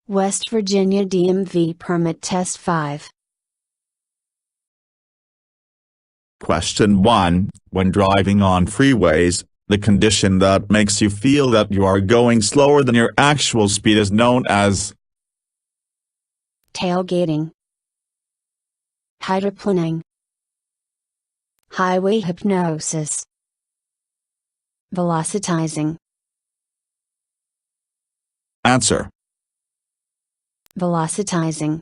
West Virginia DMV Permit Test 5. Question 1. When driving on freeways, the condition that makes you feel that you are going slower than your actual speed is known as tailgating, hydroplaning, highway hypnosis, velocitizing. Answer. Velocitizing.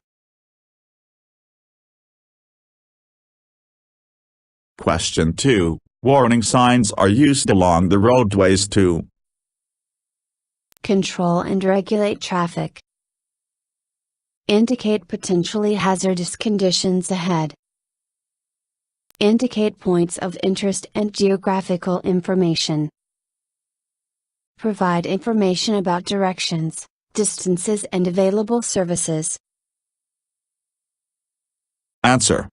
Question 2. Warning signs are used along the roadways to control and regulate traffic, indicate potentially hazardous conditions ahead, indicate points of interest and geographical information, provide information about directions, distances and available services. Answer.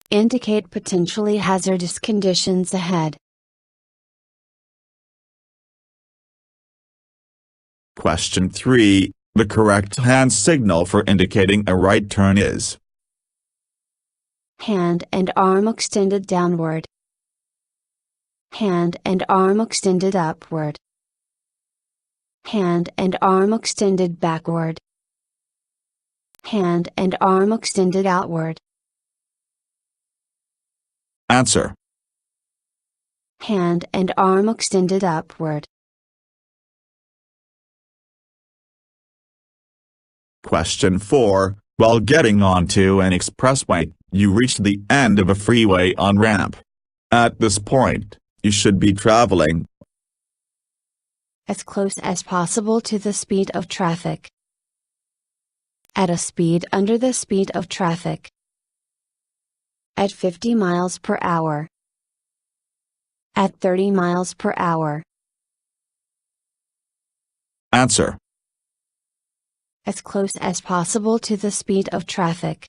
Indicate potentially hazardous conditions ahead. Question 3. The correct hand signal for indicating a right turn is hand and arm extended downward, hand and arm extended upward, hand and arm extended backward, hand and arm extended outward. Answer. Hand and arm extended upward. Question 4. While getting onto an expressway, you reach the end of a freeway on-ramp. At this point, you should be traveling as close as possible to the speed of traffic, at a speed under the speed of traffic, at 50 miles per hour, at 30 miles per hour. Answer. As close as possible to the speed of traffic.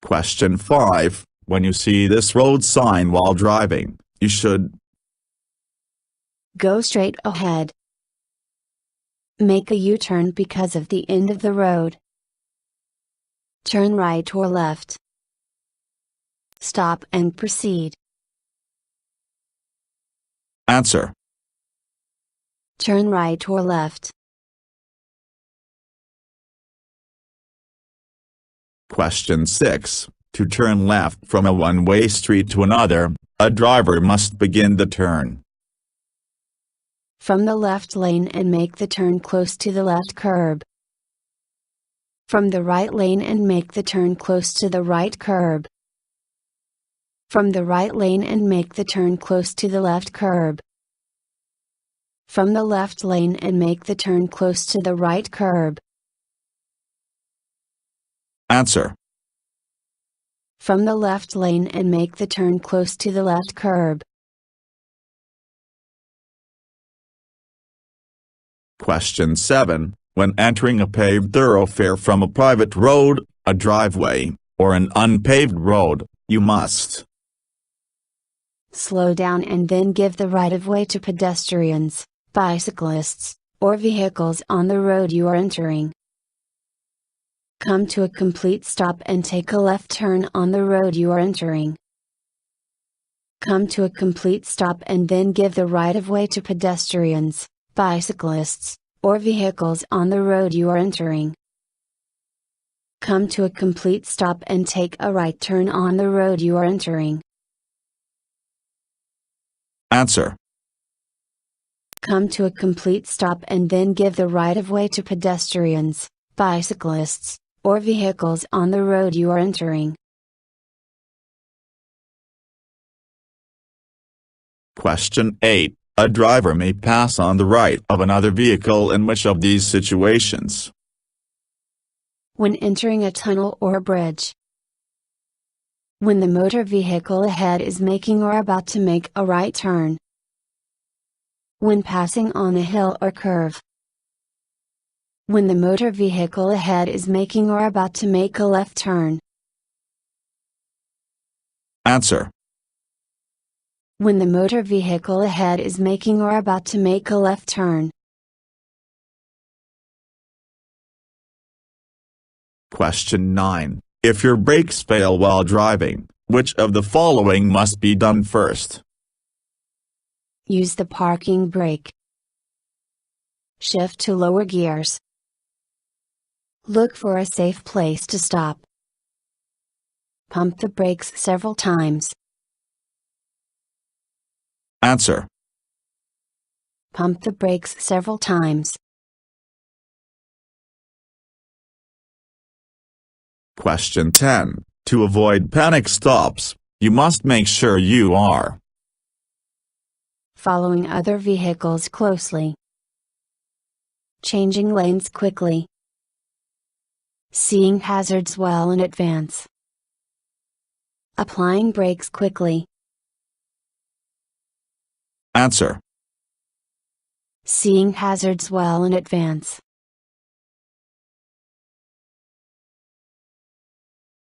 Question 5. When you see this road sign while driving, you should go straight ahead, make a U-turn because of the end of the road, turn right or left, stop and proceed. Answer. Turn right or left. Question 6. To turn left from a one-way street to another, a driver must begin the turn from the left lane and make the turn close to the left curb. From the right lane and make the turn close to the right curb. From the right lane and make the turn close to the left curb. From the left lane and make the turn close to the right curb. Answer. From the left lane and make the turn close to the left curb. Question 7. When entering a paved thoroughfare from a private road, a driveway, or an unpaved road, you must slow down and then give the right-of-way to pedestrians, bicyclists, or vehicles on the road you are entering. Come to a complete stop and take a left turn on the road you are entering. Come to a complete stop and then give the right-of-way to pedestrians, bicyclists, or vehicles on the road you are entering. Come to a complete stop and take a right turn on the road you are entering. Answer. Come to a complete stop and then give the right-of-way to pedestrians, bicyclists, or vehicles on the road you are entering. Question 8. A driver may pass on the right of another vehicle in which of these situations? When entering a tunnel or a bridge. When the motor vehicle ahead is making or about to make a right turn. When passing on a hill or curve. When the motor vehicle ahead is making or about to make a left turn. Answer. When the motor vehicle ahead is making or about to make a left turn. Question 9. If your brakes fail while driving, which of the following must be done first? Use the parking brake. Shift to lower gears. Look for a safe place to stop. Pump the brakes several times. Answer. Pump the brakes several times. Question 10. To avoid panic stops, you must make sure you are following other vehicles closely, changing lanes quickly, seeing hazards well in advance, applying brakes quickly. Answer. Seeing hazards well in advance.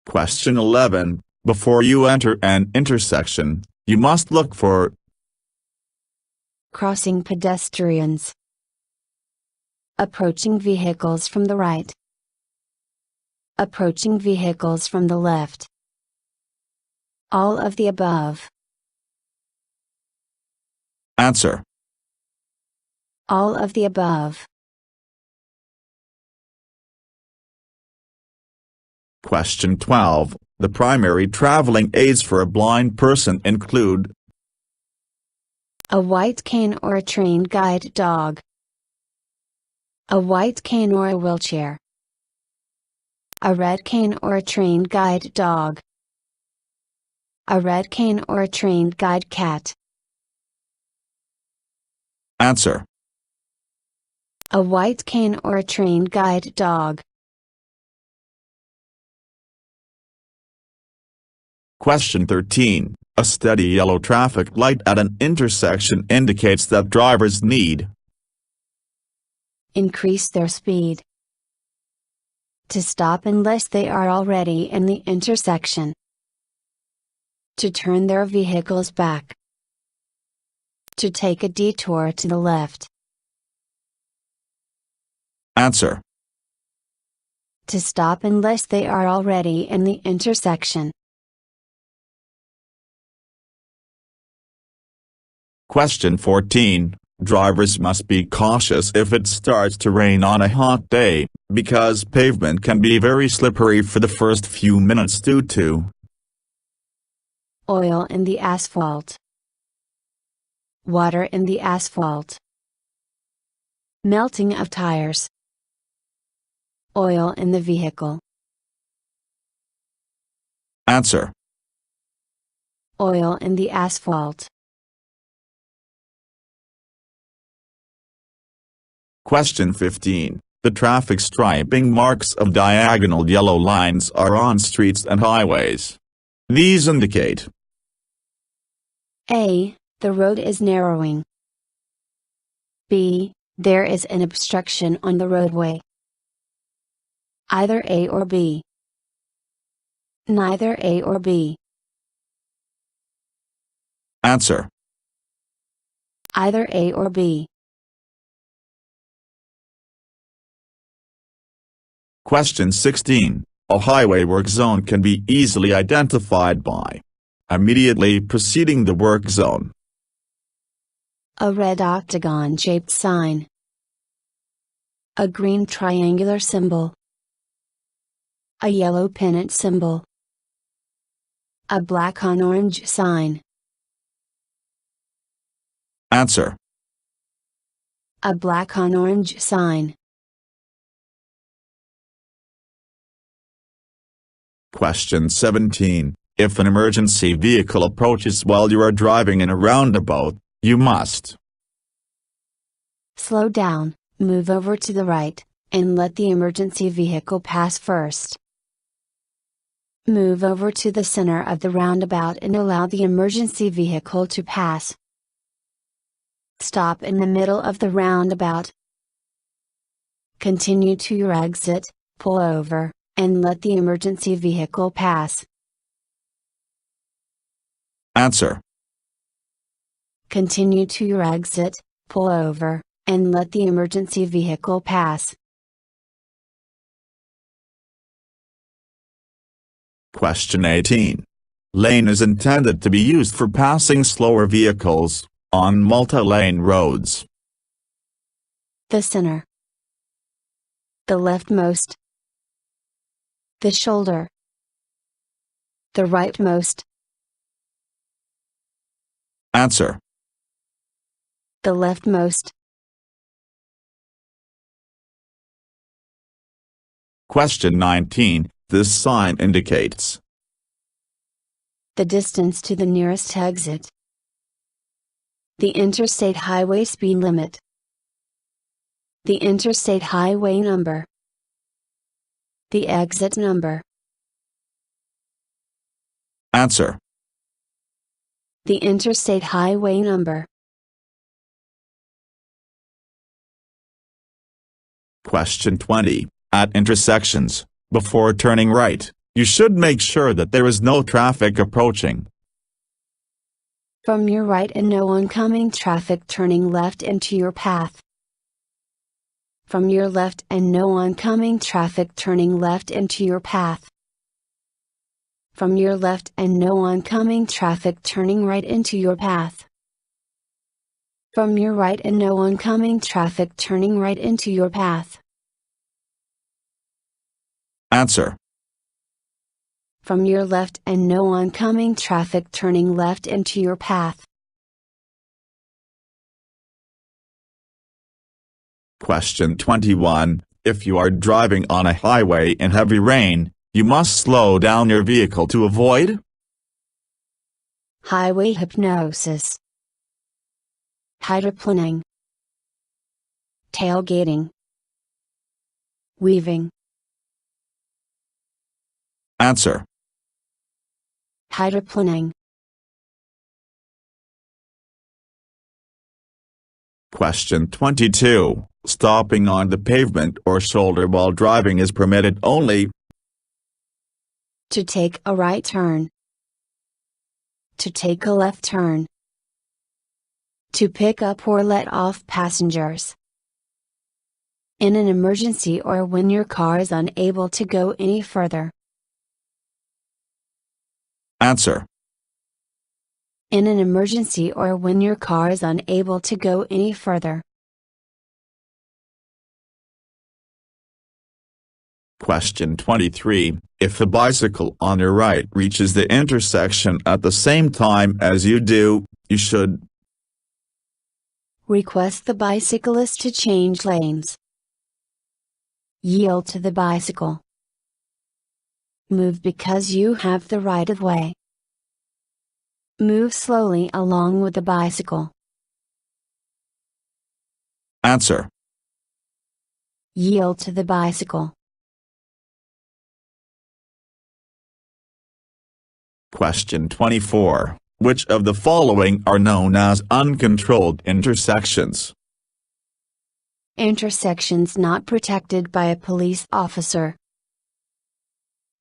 Question 11. Before you enter an intersection, you must look for crossing pedestrians, approaching vehicles from the right, approaching vehicles from the left. All of the above. Answer. All of the above. Question 12. The primary traveling aids for a blind person include a white cane or a trained guide dog, a white cane or a wheelchair, a red cane or a trained guide dog, a red cane or a trained guide cat. Answer. A white cane or a trained guide dog. Question 13. A steady yellow traffic light at an intersection indicates that drivers need increase their speed, to stop unless they are already in the intersection, to turn their vehicles back, to take a detour to the left. Answer. To stop unless they are already in the intersection. Question 14. Drivers must be cautious if it starts to rain on a hot day, because pavement can be very slippery for the first few minutes due to oil in the asphalt, water in the asphalt, melting of tires, oil in the vehicle. Answer. Oil in the asphalt. Question 15. The traffic striping marks of diagonal yellow lines are on streets and highways. These indicate A. The road is narrowing. B. There is an obstruction on the roadway. Either A or B. Neither A or B. Answer. Either A or B. Question 16. A highway work zone can be easily identified by immediately preceding the work zone. A red octagon-shaped sign. A green triangular symbol. A yellow pennant symbol. A black on orange sign. Answer. A black on orange sign. Question 17. If an emergency vehicle approaches while you are driving in a roundabout, you must slow down, move over to the right, and let the emergency vehicle pass first. Move over to the center of the roundabout and allow the emergency vehicle to pass. Stop in the middle of the roundabout. Continue to your exit, pull over, and let the emergency vehicle pass. Answer. Answer. Emergency vehicle pass. Continue to your exit, pull over, and let the emergency vehicle pass. Question 18. Lane is intended to be used for passing slower vehicles, on multi-lane roads. The center. The leftmost. The shoulder. The rightmost. Answer. The leftmost. Question 19. This sign indicates The distance to the nearest exit. The interstate highway speed limit. The interstate highway number. The exit number. Answer. The interstate highway number. Question 20. At intersections, before turning right, you should make sure that there is no traffic approaching. From your right and no oncoming traffic turning left into your path. From your left and no oncoming traffic turning left into your path. From your left and no oncoming traffic turning right into your path. From your right and no oncoming traffic turning right into your path. Answer. From your left and no oncoming traffic turning left into your path. Question 21. If you are driving on a highway in heavy rain, you must slow down your vehicle to avoid Highway hypnosis. Hydroplaning. Tailgating. Weaving. Answer. Hydroplaning. Question 22. Stopping on the pavement or shoulder while driving is permitted only To take a right turn. To take a left turn. To pick up or let off passengers. In an emergency or when your car is unable to go any further. Answer. In an emergency or when your car is unable to go any further. Question 23. If the bicycle on your right reaches the intersection at the same time as you do, you should Request the bicyclist to change lanes. Yield to the bicycle. Move because you have the right of way. Move slowly along with the bicycle. Answer. Yield to the bicycle. Question 24. Which of the following are known as uncontrolled intersections? Intersections not protected by a police officer.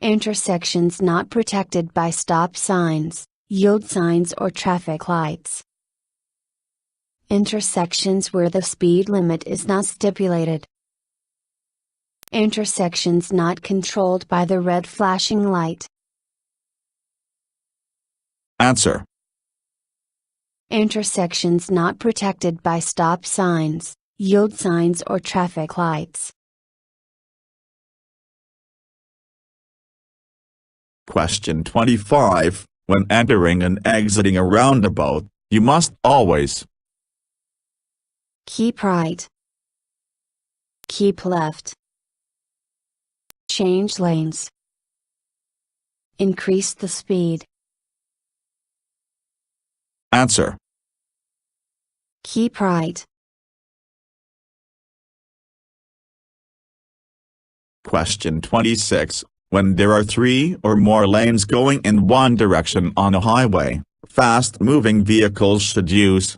Intersections not protected by stop signs, yield signs or traffic lights. Intersections where the speed limit is not stipulated. Intersections not controlled by the red flashing light. Answer. Intersections not protected by stop signs, yield signs or traffic lights. Question 25. When entering and exiting a roundabout, you must always Keep right. Keep left. Change lanes. Increase the speed. Answer. Keep right. Question 26. When there are 3 or more lanes going in one direction on a highway, fast-moving vehicles should use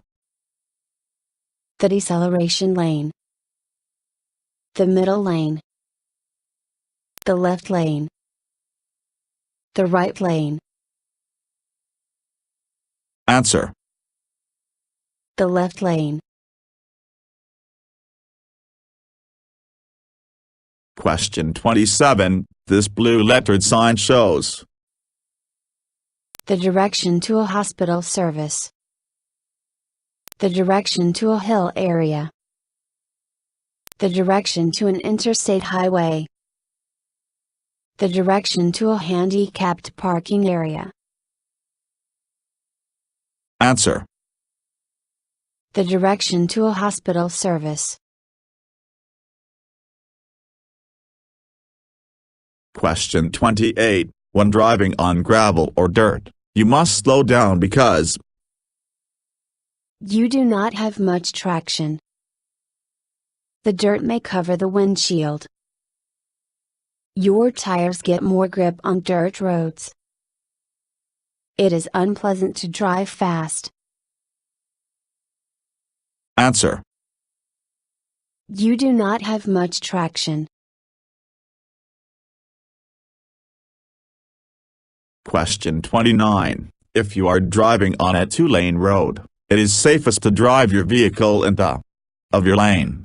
The deceleration lane. The middle lane. The left lane. The right lane. Answer. The left lane. Question 27. This blue lettered sign shows The direction to a hospital service. The direction to a hill area. The direction to an interstate highway. The direction to a handicapped parking area. Answer. The direction to a hospital service. Question 28. When driving on gravel or dirt, you must slow down because you do not have much traction. The dirt may cover the windshield. Your tires get more grip on dirt roads. It is unpleasant to drive fast. Answer. You do not have much traction. Question 29. If you are driving on a two-lane road, it is safest to drive your vehicle in the of your lane.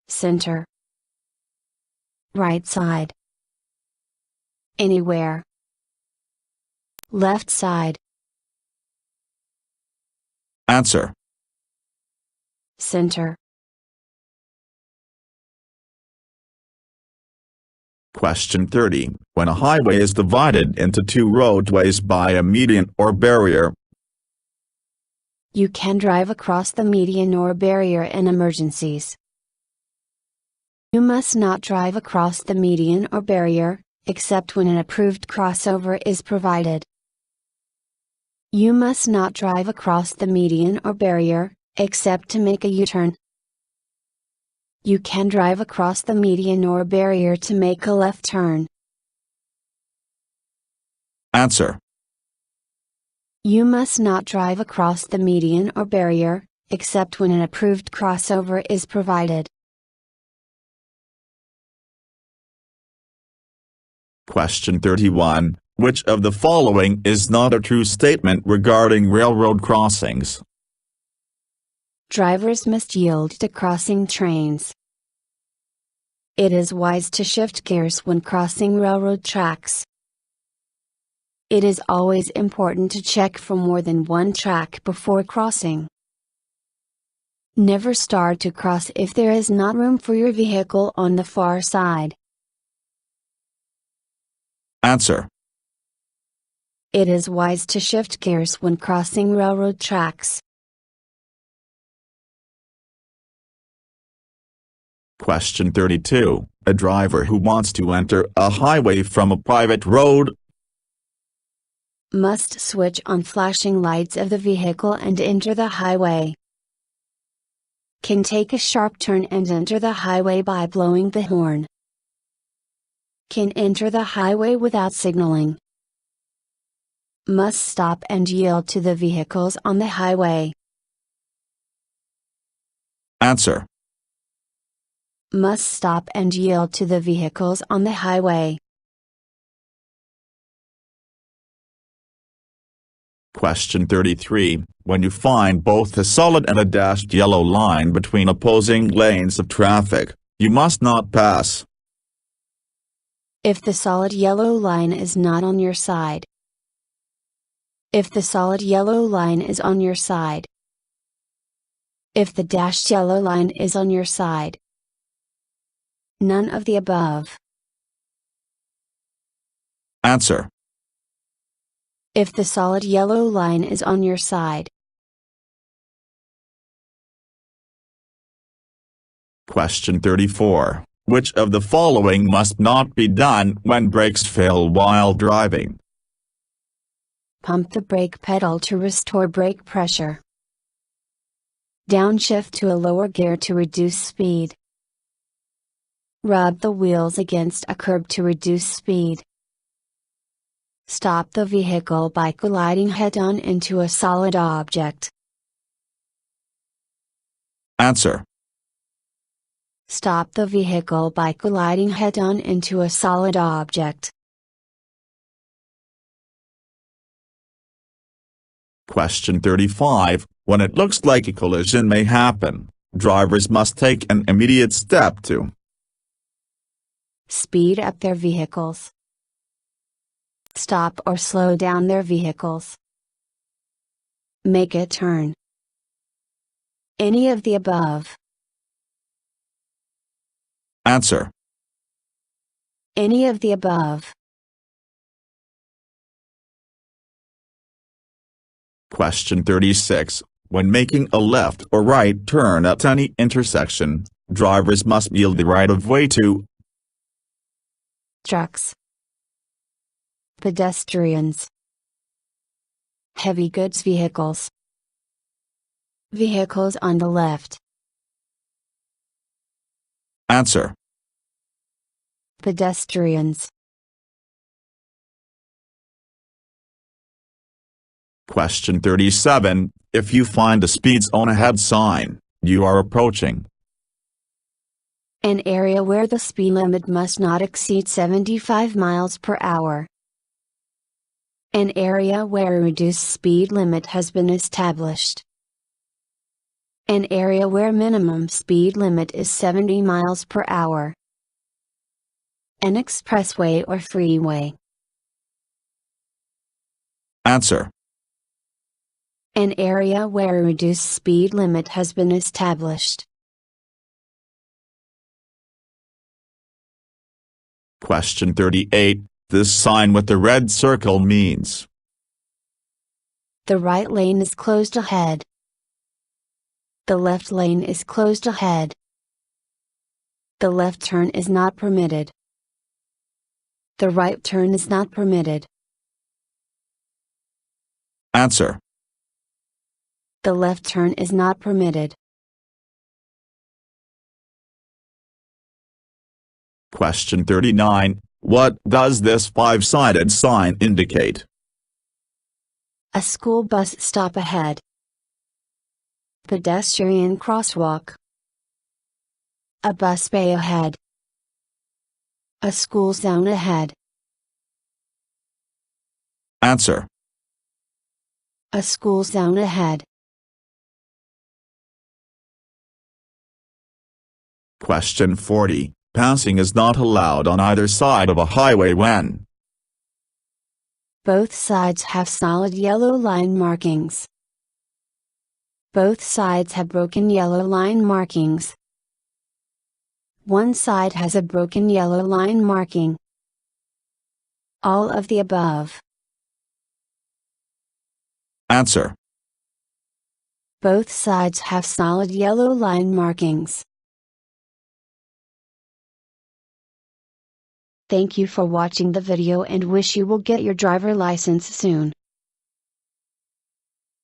Center. Right side. Anywhere. Left side. Answer. Center. Question 30. When a highway is divided into two roadways by a median or barrier, you can drive across the median or barrier in emergencies. You must not drive across the median or barrier, except when an approved crossover is provided. You must not drive across the median or barrier, except to make a U-turn. You can drive across the median or barrier to make a left turn. Answer. You must not drive across the median or barrier, except when an approved crossover is provided. Question 31. Which of the following is not a true statement regarding railroad crossings? Drivers must yield to crossing trains. It is wise to shift gears when crossing railroad tracks. It is always important to check for more than one track before crossing. Never start to cross if there is not room for your vehicle on the far side. Answer. It is wise to shift gears when crossing railroad tracks. Question 32. A driver who wants to enter a highway from a private road must switch on flashing lights of the vehicle and enter the highway. Can take a sharp turn and enter the highway by blowing the horn. Can enter the highway without signaling. Must stop and yield to the vehicles on the highway. Answer. Must stop and yield to the vehicles on the highway. Question 33. When you find both a solid and a dashed yellow line between opposing lanes of traffic, you must not pass. If the solid yellow line is not on your side. If the solid yellow line is on your side. If the dashed yellow line is on your side. None of the above. Answer. If the solid yellow line is on your side. Question 34. Which of the following must not be done when brakes fail while driving? Pump the brake pedal to restore brake pressure. Downshift to a lower gear to reduce speed. Rub the wheels against a curb to reduce speed. Stop the vehicle by colliding head-on into a solid object. Answer. Stop the vehicle by colliding head-on into a solid object. Question 35. When it looks like a collision may happen, drivers must take an immediate step to speed up their vehicles, stop or slow down their vehicles, make a turn. Any of the above. Answer: Any of the above. Question 36. When making a left or right turn at any intersection, drivers must yield the right-of-way to Trucks, pedestrians, heavy goods vehicles, vehicles on the left. Answer: Pedestrians. Question 37. If you find a speed zone ahead sign, you are approaching An area where the speed limit must not exceed 75 miles per hour. An area where a reduced speed limit has been established. An area where minimum speed limit is 70 miles per hour. An expressway or freeway. Answer: An area where a reduced speed limit has been established. Question 38. This sign with the red circle means The right lane is closed ahead. The left lane is closed ahead. The left turn is not permitted. The right turn is not permitted. Answer: The left turn is not permitted. Question 39. What does this five-sided sign indicate? A school bus stop ahead. Pedestrian crosswalk. A bus bay ahead. A school zone ahead. Answer: A school zone ahead. Question 40. Passing is not allowed on either side of a highway when Both sides have solid yellow line markings. Both sides have broken yellow line markings. One side has a broken yellow line marking. All of the above. Answer: Both sides have solid yellow line markings. Thank you for watching the video and wish you will get your driver license soon.